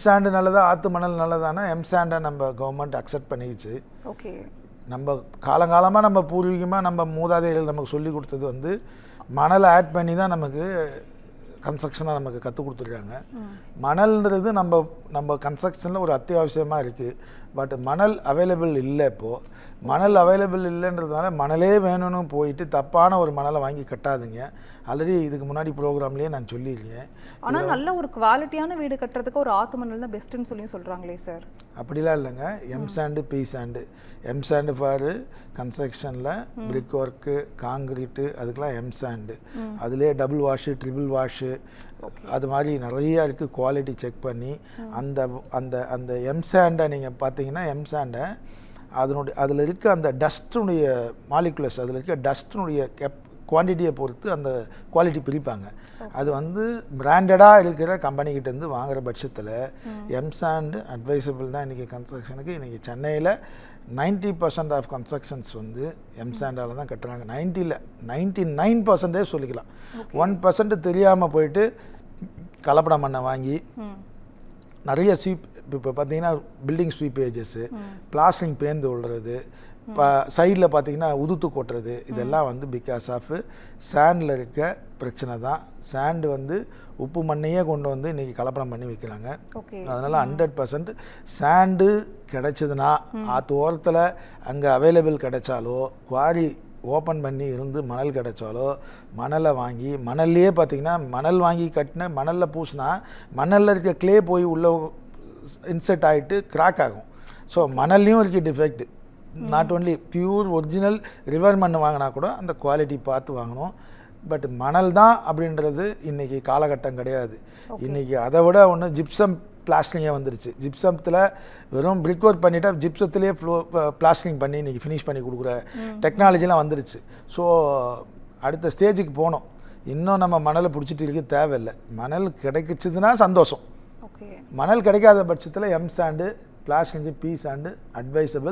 Sand நல்லதா ஆற்று மணல் நல்லதானா சாண்டை நம்ம கவர்மெண்ட் அக்செப்ட் பண்ணிக்கிச்சு. ஓகே. நம்ம காலங்காலமாக நம்ம பூர்வீகமாக நம்ம மூதாதையர்கள் நமக்கு சொல்லி கொடுத்தது வந்து மணலை ஆட் பண்ணி தான் நமக்கு கன்ஸ்ட்ரக்ஷனாக நமக்கு கற்றுக் கொடுத்துருக்காங்க. மணல்ன்றது நம்ம கன்ஸ்ட்ரக்ஷனில் ஒரு அத்தியாவசியமாக இருக்குது. பட் மணல் அவைலபிள் இல்லை. இப்போது மணல் அவைலபிள் இல்லைன்றதுனால மணலே வேணும்னு போயிட்டு தப்பான ஒரு மணலை வாங்கி கட்டாதுங்க. ஆல்ரெடி இதுக்கு முன்னாடி ப்ரோக்ராம்லேயே நான் சொல்லியிருக்கேன். ஆனால் நல்ல ஒரு குவாலிட்டியான வீடு கட்டுறதுக்கு ஒரு ஆத்து மணல் தான் பெஸ்ட்டுன்னு சொல்லி சொல்கிறாங்களே சார். அப்படிலாம் இல்லைங்க. Sand P sand. Sand for கன்ஸ்ட்ரக்ஷனில் பிரிக் ஒர்க்கு காங்கிரீட்டு அதுக்கெலாம் சாண்டு. அதுலேயே டபுள் வாஷு ட்ரிபிள் வாஷு அது மாதிரி நிறையா இருக்குது. குவாலிட்டி செக் பண்ணி அந்த அந்த அந்த சாண்டை நீங்கள் பார்த்தீங்கன்னா சாண்டை அதில் இருக்க அந்த டஸ்ட்டுடைய மாலிகுலர்ஸ் அதில் இருக்க டஸ்ட்டினுடைய குவான்டிட்டியை பொறுத்து அந்த குவாலிட்டி பிரிப்பாங்க. அது வந்து பிராண்டடாக இருக்கிற கம்பெனிக்கிட்டேருந்து வாங்குகிற பட்சத்தில் சாண்டு அட்வைசபிள் தான் இன்றைக்கி கன்ஸ்ட்ரக்ஷனுக்கு. இன்றைக்கி சென்னையில் 90% ஆஃப் கன்ஸ்ட்ரக்ஷன்ஸ் வந்து சாண்டால் தான் கட்டுறாங்க. 99% சொல்லிக்கலாம். 1% தெரியாமல் போயிட்டு கலப்படம் மண்ணை வாங்கி நிறைய ஸ்வீப் இப்போ பார்த்தீங்கன்னா பில்டிங் ஸ்வீப்பேஜஸ்ஸு பிளாஸ்டிங் பேந்து விழுறது இப்போ சைடில் பார்த்தீங்கன்னா உதுத்து கொட்டுறது இதெல்லாம் வந்து பிகாஸ் ஆஃப் சாண்டில் இருக்க பிரச்சனை தான். சாண்டு வந்து உப்பு மண்ணையே கொண்டு வந்து இன்றைக்கி கலப்படம் பண்ணி வைக்கிறாங்க. அதனால் 100% சாண்டு கிடைச்சதுன்னா ஆற்று ஓரத்தில் அங்கே அவைலபிள் கிடைச்சாலோ குவாரி ஓப்பன் பண்ணி இருந்து மணல் கிடைச்சாலோ மணலை வாங்கி மணல்லையே பார்த்திங்கன்னா மணல் வாங்கி கட்டின மணலில் பூசினா மணலில் இருக்க க்ளே போய் உள்ளே இன்செர்ட் ஆகிட்டு கிராக் ஆகும். ஸோ மணல்லையும் இருக்க defect. Not only pure original river மண் வாங்கினா கூட அந்த குவாலிட்டி பார்த்து வாங்கணும். பட் மணல் தான் அப்படின்றது இன்றைக்கி காலகட்டம் கிடையாது. இன்றைக்கி அதை விட ஒன்று ஜிப்சம் பிளாஸ்டிங்கே வந்துருச்சு. ஜிப்சத்தில் வெறும் பிரிக் ஒர்க் பண்ணிவிட்டா ஜிப்சத்துலேயே பிளாஸ்டிங் பண்ணி இன்றைக்கி ஃபினிஷ் பண்ணி கொடுக்குற டெக்னாலஜிலாம் வந்துருச்சு. ஸோ அடுத்த ஸ்டேஜுக்கு போனோம். இன்னும் நம்ம மணலை பிடிச்சிட்டு இருக்க தேவையில்லை. மணல் கிடைக்கிச்சதுன்னா சந்தோஷம். மணல் கிடைக்காத பட்சத்தில் சாண்டு பிளாஸ்டிங்கு பி சாண்டு அட்வைசபிள்.